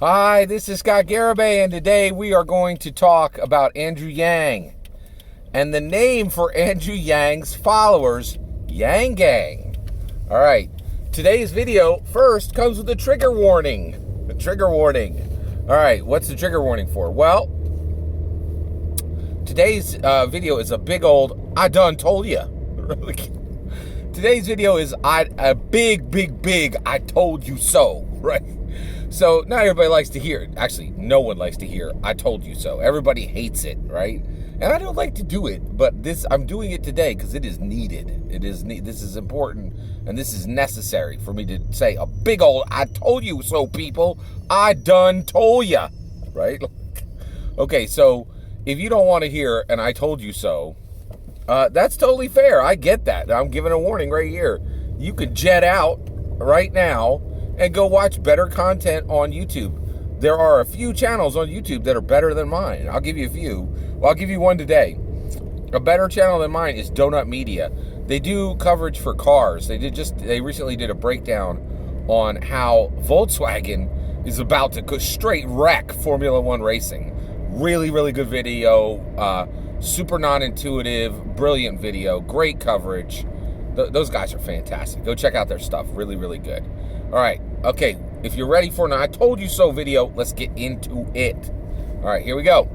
Hi, this is Scott Garibay, and today we are going to talk about Andrew Yang. And the name for Andrew Yang's followers, Yang Gang. All right, today's video first comes with a trigger warning. A trigger warning. All right, what's the trigger warning for? Well, today's video is a big old I done told ya. Today's video is a big I told you so, right? So not everybody likes to hear it. Actually, no one likes to hear I told you so. Everybody hates it, right? And I don't like to do it, but I'm doing it today because it is needed. This is important, and this is necessary for me to say a big old I told you so, people. I done told ya, right? Okay, so if you don't want to hear an I told you so, that's totally fair. I get that. I'm giving a warning right here. You could jet out right now and go watch better content on YouTube. There are a few channels on YouTube that are better than mine. I'll give you a few. Well, I'll give you one today. A better channel than mine is Donut Media. They do coverage for cars. They recently did a breakdown on how Volkswagen is about to go straight wreck Formula One racing. Really good video. Super non-intuitive, brilliant video, great coverage. Those guys are fantastic. Go check out their stuff. Really good. All right. Okay. If you're ready for an I told you so video, let's get into it. All right. Here we go.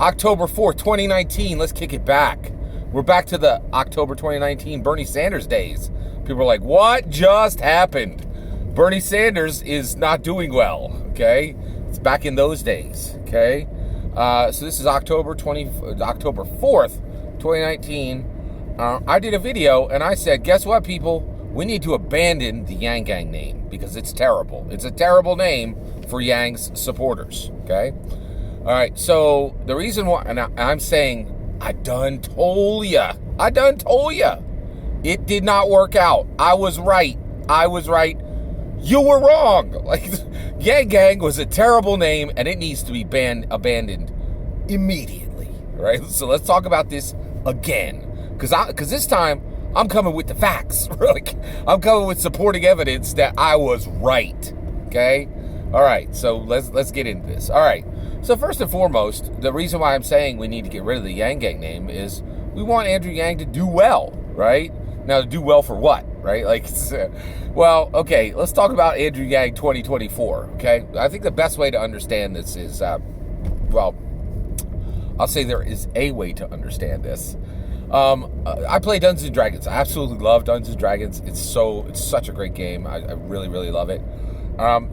October 4th, 2019. Let's kick it back. We're back to the October 2019 Bernie Sanders days. People are like, what just happened? Bernie Sanders is not doing well. Okay. It's back in those days. Okay. So this is October 4th, 2019. I did a video and I said, guess what, people? We need to abandon the Yang Gang name because it's terrible. It's a terrible name for Yang's supporters, okay? All right, so the reason why, and I'm saying, I done told ya. I done told ya. It did not work out. I was right. You were wrong. Like, Yang Gang was a terrible name and it needs to be abandoned immediately, right? So let's talk about this again. Because this time, I'm coming with the facts. I'm coming with supporting evidence that I was right. Okay? All right, so let's get into this. All right. So first and foremost, the reason why I'm saying we need to get rid of the Yang Gang name is we want Andrew Yang to do well, right? Now, to do well for what, right? Well, okay, let's talk about Andrew Yang 2024, okay? I think the best way to understand this is, well, I'll say there is a way to understand this. I play Dungeons & Dragons. I absolutely love Dungeons & Dragons. It's such a great game. I really love it.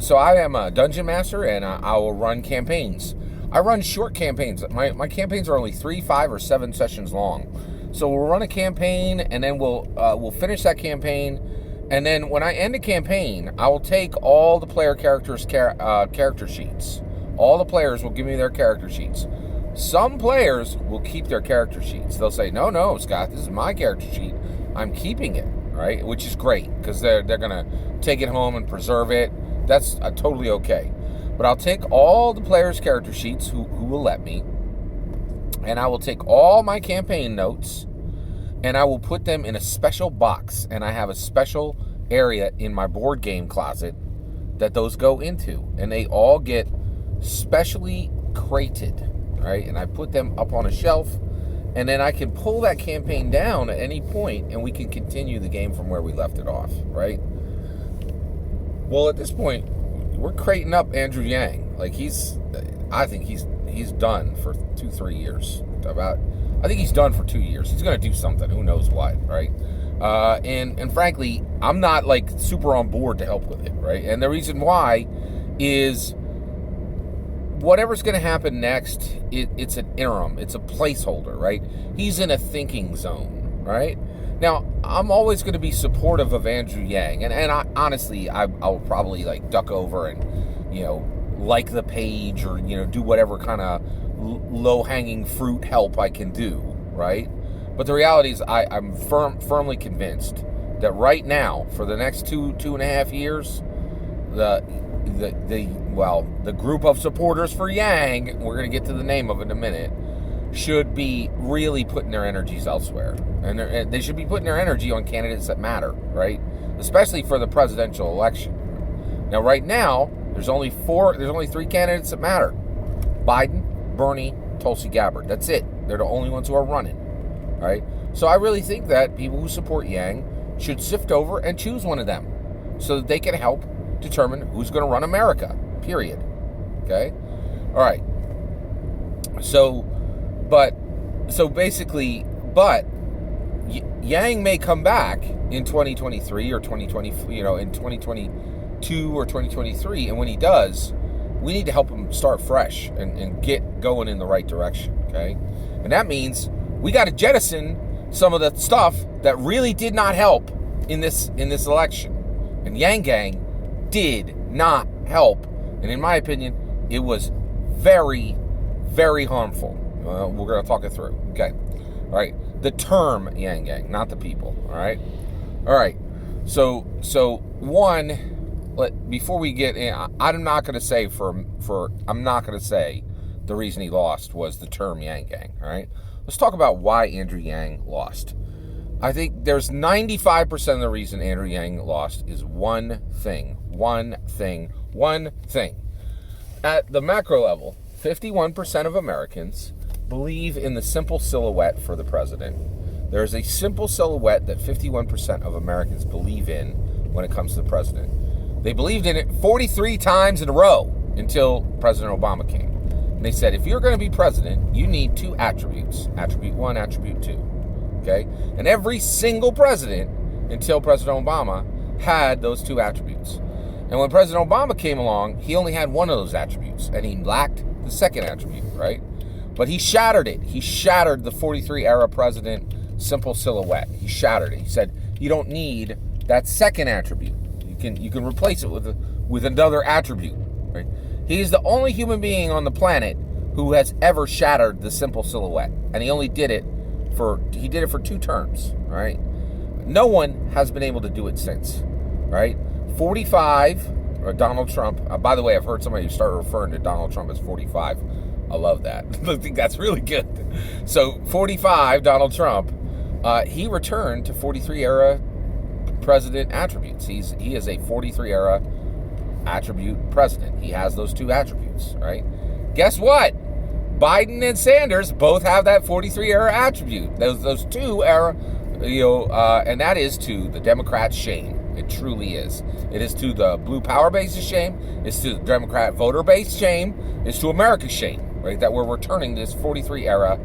So I am a dungeon master, and I will run campaigns. I run short campaigns. My campaigns are only 3, 5, or 7 sessions long. So we'll run a campaign, and then we'll finish that campaign. And then when I end a campaign, I will take all the player characters' character sheets. All the players will give me their character sheets. Some players will keep their character sheets. They'll say, no, Scott, this is my character sheet. I'm keeping it, right? Which is great because they're going to take it home and preserve it. That's totally okay. But I'll take all the players' character sheets who will let me, and I will take all my campaign notes, and I will put them in a special box. And I have a special area in my board game closet that those go into. And they all get specially crated. Right, and I put them up on a shelf, and then I can pull that campaign down at any point, and we can continue the game from where we left it off, right? Well, at this point, we're crating up Andrew Yang. Like, I think he's done for 2-3 years. I think he's done for 2 years. He's going to do something. Who knows what, right? And frankly, I'm not, like, super on board to help with it, right? And the reason why is whatever's going to happen next, it's an interim. It's a placeholder, right? He's in a thinking zone, right? Now, I'm always going to be supportive of Andrew Yang. And honestly, I'll probably, like, duck over and, like the page or, do whatever kind of low-hanging fruit help I can do, right? But the reality is I'm firmly convinced that right now, for the next 2.5 years, the group of supporters for Yang, we're going to get to the name of it in a minute, should be really putting their energies elsewhere. And they should be putting their energy on candidates that matter, right? Especially for the presidential election. Now, right now, There's only three candidates that matter: Biden, Bernie, Tulsi Gabbard. That's it. They're the only ones who are running. All right. So I really think that people who support Yang should sift over and choose one of them, so that they can help determine who's going to run America. Period. Okay. All right. So basically, Yang may come back in 2023 or 2020, in 2022 or 2023, and when he does, we need to help him start fresh and get going in the right direction, okay? And that means we got to jettison some of the stuff that really did not help in this election. And Yang Gang did not help, and in my opinion, it was very, very harmful. We're going to talk it through, okay? All right, the term Yang Gang, not the people, all right? All right, so one, before we get in, I'm not going to say I'm not going to say the reason he lost was the term Yang Gang, all right? Let's talk about why Andrew Yang lost. I think there's 95% of the reason Andrew Yang lost is one thing. At the macro level, 51% of Americans believe in the simple silhouette for the president. There's a simple silhouette that 51% of Americans believe in when it comes to the president. They believed in it 43 times in a row until President Obama came. And they said, if you're going to be president, you need two attributes. Attribute one, attribute two. Okay? And every single president until President Obama had those two attributes. And when President Obama came along, he only had one of those attributes, and he lacked the second attribute, right? But he shattered it. He shattered the 43 era president simple silhouette. He shattered it. He said, you don't need that second attribute. You can replace it with another attribute, right? He's the only human being on the planet who has ever shattered the simple silhouette, and he did it for 2 terms, right? No one has been able to do it since, right? 45, or Donald Trump. By the way, I've heard somebody start referring to Donald Trump as 45. I love that. I think that's really good. So 45, Donald Trump, he returned to 43 era president attributes. He is a 43 era attribute president. He has those two attributes, right? Guess what? Biden and Sanders both have that 43 era attribute. Those two era, and that is to the Democrats' shame. It truly is. It is to the blue power base's shame. It's to the Democrat voter base shame. It's to America's shame, right? That we're returning this 43 era.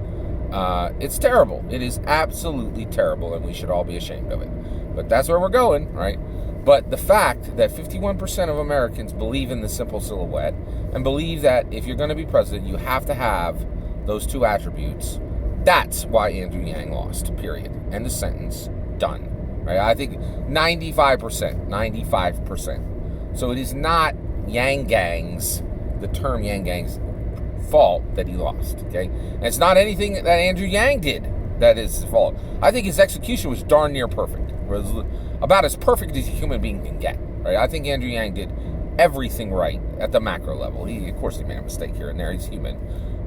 It's terrible. It is absolutely terrible, and we should all be ashamed of it. But that's where we're going, right? But the fact that 51% of Americans believe in the simple silhouette and believe that if you're going to be president, you have to have those two attributes, that's why Andrew Yang lost, period. End of sentence. Done. Right? I think 95%. So it is not the term Yang Gang's fault that he lost, okay? And it's not anything that Andrew Yang did that is his fault. I think his execution was darn near perfect. It was about as perfect as a human being can get, right? I think Andrew Yang did everything right at the macro level. Of course, he made a mistake here and there. He's human.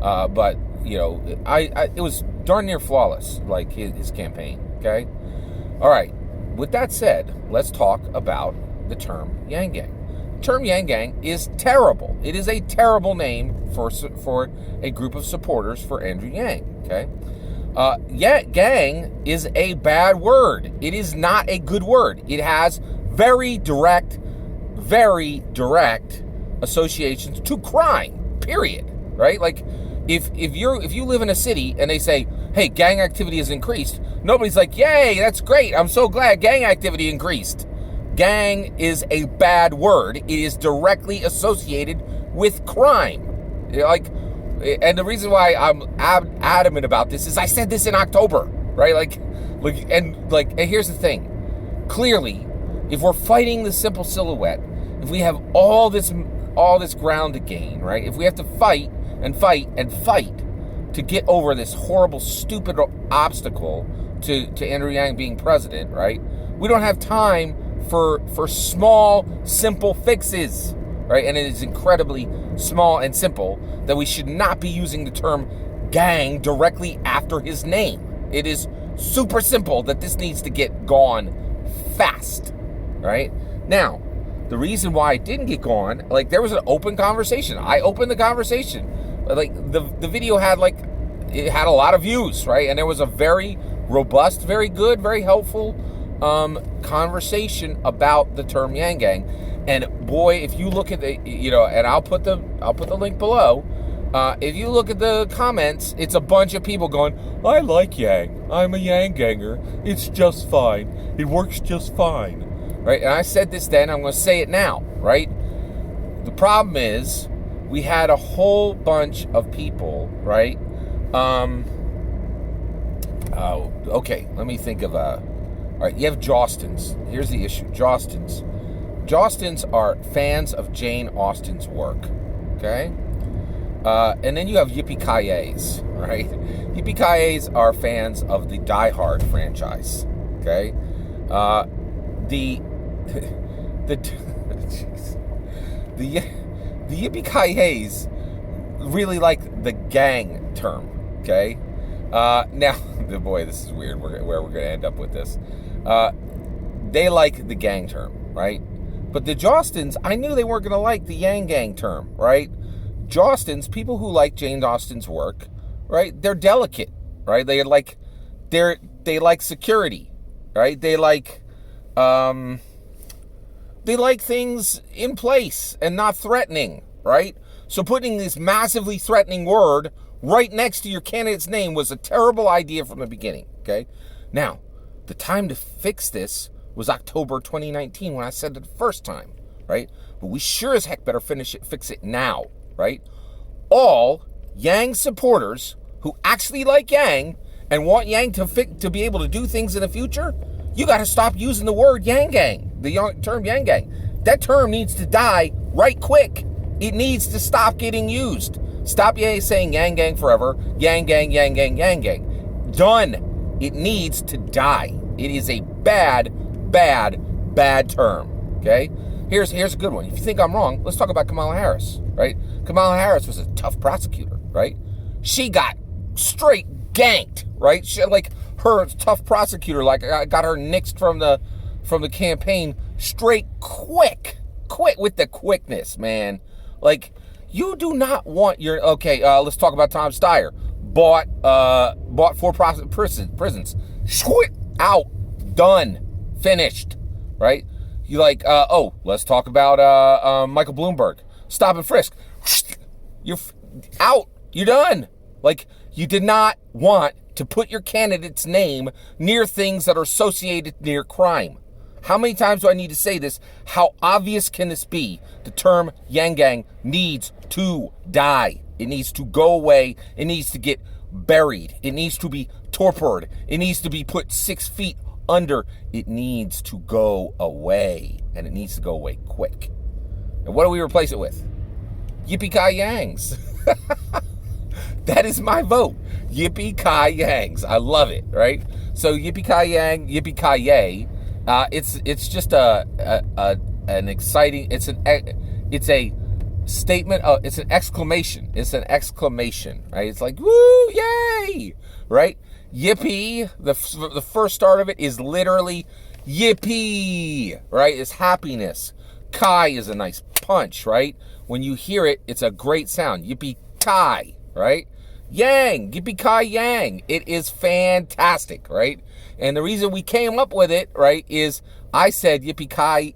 But, it was darn near flawless, like his campaign, okay? All right. With that said, let's talk about the term Yang Gang. The term Yang Gang is terrible. It is a terrible name for a group of supporters for Andrew Yang, okay? Gang is a bad word. It is not a good word. It has very direct associations to crime, period, right? Like, if you live in a city and they say, hey, gang activity has increased, nobody's like, yay, that's great, I'm so glad gang activity increased. Gang is a bad word. It is directly associated with crime. And the reason why I'm adamant about this is I said this in October, right? And here's the thing. Clearly, if we're fighting the simple silhouette, if we have all this ground to gain, right? If we have to fight to get over this horrible, stupid obstacle to Andrew Yang being president, right? We don't have time for small, simple fixes, right? And it is incredibly small and simple that we should not be using the term gang directly after his name. It is super simple that this needs to get gone fast, right? Now, The reason why it didn't get gone, like there was an open conversation. I opened the conversation. Like the video had it had a lot of views, right? And there was a very robust, very good, very helpful conversation about the term Yang Gang. And boy, if you look at the, and I'll put the link below. If you look at the comments, it's a bunch of people going, I like Yang. I'm a Yang Ganger. It's just fine. It works just fine. Right? And I said this then, I'm going to say it now, right? The problem is, we had a whole bunch of people, right? Okay, let me think of all right, you have Jostins. Here's the issue. Jostins are fans of Jane Austen's work, okay? And then you have Yippee-ki-yays, right? Yippee-ki-yays are fans of the Die Hard franchise, okay? The Yippee-ki-yays really like the gang term, okay? Now, boy, this is weird. Where we're going to end up with this. They like the gang term, right? But the Jostins, I knew they weren't going to like the Yang Gang term, right? Jostins, people who like Jane Austen's work, right? They're delicate, right? They like security, right? They like things in place and not threatening, right? So putting this massively threatening word right next to your candidate's name was a terrible idea from the beginning, okay? Now, the time to fix this was October 2019 when I said it the first time, right? But we sure as heck better fix it now, right? All Yang supporters who actually like Yang and want Yang to be able to do things in the future, you got to stop using the word Yang Gang, the term Yang Gang. That term needs to die right quick. It needs to stop getting used. Stop saying Yang Gang forever. Yang Gang, Yang Gang, Yang Gang. Done. It needs to die. It is a bad term. Okay? Here's a good one. If you think I'm wrong, let's talk about Kamala Harris, right? Kamala Harris was a tough prosecutor, right? She got straight ganked, right? She, like her tough prosecutor, got her nixed from the campaign straight quick with the quickness, man. Like, you do not want your, let's talk about Tom Steyer. Bought 4 prisons. Out. Done. Finished. Right? You let's talk about Michael Bloomberg. Stop and frisk. You're out. You're done. Like, you did not want to put your candidate's name near things that are associated near crime. How many times do I need to say this? How obvious can this be? The term Yang Gang needs to die. It needs to go away. It needs to get buried. It needs to be torpid. It needs to be put 6 feet under. It needs to go away. And it needs to go away quick. And what do we replace it with? Yippee-ki-yangs. That is my vote. Yippee-ki-yangs. I love it, right? So yippee-ki-yang, yippee-ki-yay. It's just an exciting. It's a statement. It's an exclamation. It's an exclamation, right? It's like woo, yay, right? Yippee. The first start of it is literally yippee, right? It's happiness. Kai is a nice punch, right? When you hear it, it's a great sound. Yippee-ki, right? Yang, yippee-ki-yang. It is fantastic, right? And the reason we came up with it, right, is I said yippee-ki-yays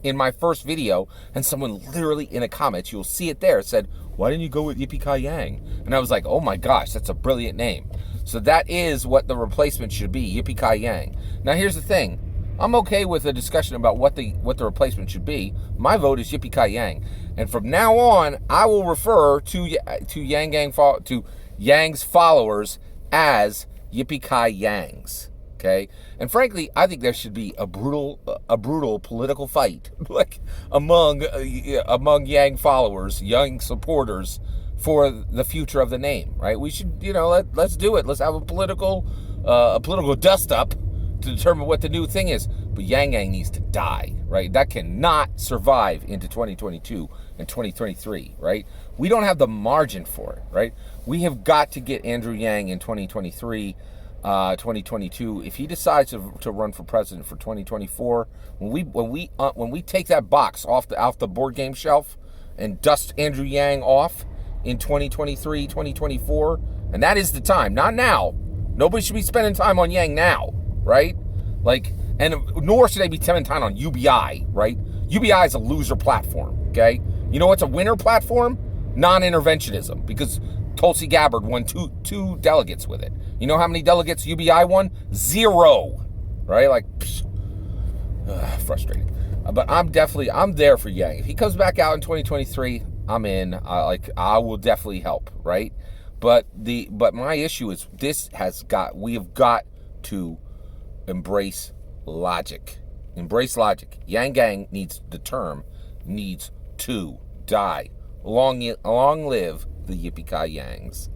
in my first video, and someone literally in a comment, you'll see it there, said, why didn't you go with yippee-ki-yang? And I was like, oh my gosh, that's a brilliant name. So that is what the replacement should be, yippee-ki-yang. Now here's the thing. I'm okay with a discussion about what the replacement should be. My vote is yippee-ki-yang. And from now on, I will refer to Yang's followers as yippee-ki-yangs. Okay? And frankly, I think there should be a brutal political fight like among Yang followers, Yang supporters for the future of the name, right? We should, let's do it. Let's have a political dust up to determine what the new thing is. But Yang Gang needs to die, right? That cannot survive into 2022 and 2023, right? We don't have the margin for it, right? We have got to get Andrew Yang in 2023. 2022. If he decides to run for president for 2024, when we take that box off the board game shelf and dust Andrew Yang off in 2023, 2024, and that is the time, not now. Nobody should be spending time on Yang now, right? Like, and nor should they be spending time on UBI, right? UBI is a loser platform, okay? You know what's a winner platform? Non-interventionism, because Tulsi Gabbard won two delegates with it. You know how many delegates UBI won? 0, right? Like, frustrating. But I'm there for Yang. If he comes back out in 2023, I'm in. I will definitely help, right? But my issue is we have got to embrace logic. Embrace logic. Yang Gang needs to die. Long live the Yippee-Ki Yangs.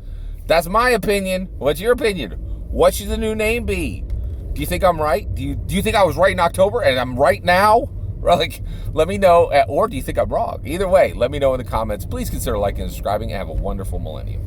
That's my opinion. What's your opinion? What should the new name be? Do you think I'm right? Do you think I was right in October and I'm right now? Like, let me know. Or do you think I'm wrong? Either way, let me know in the comments. Please consider liking and subscribing and have a wonderful millennium.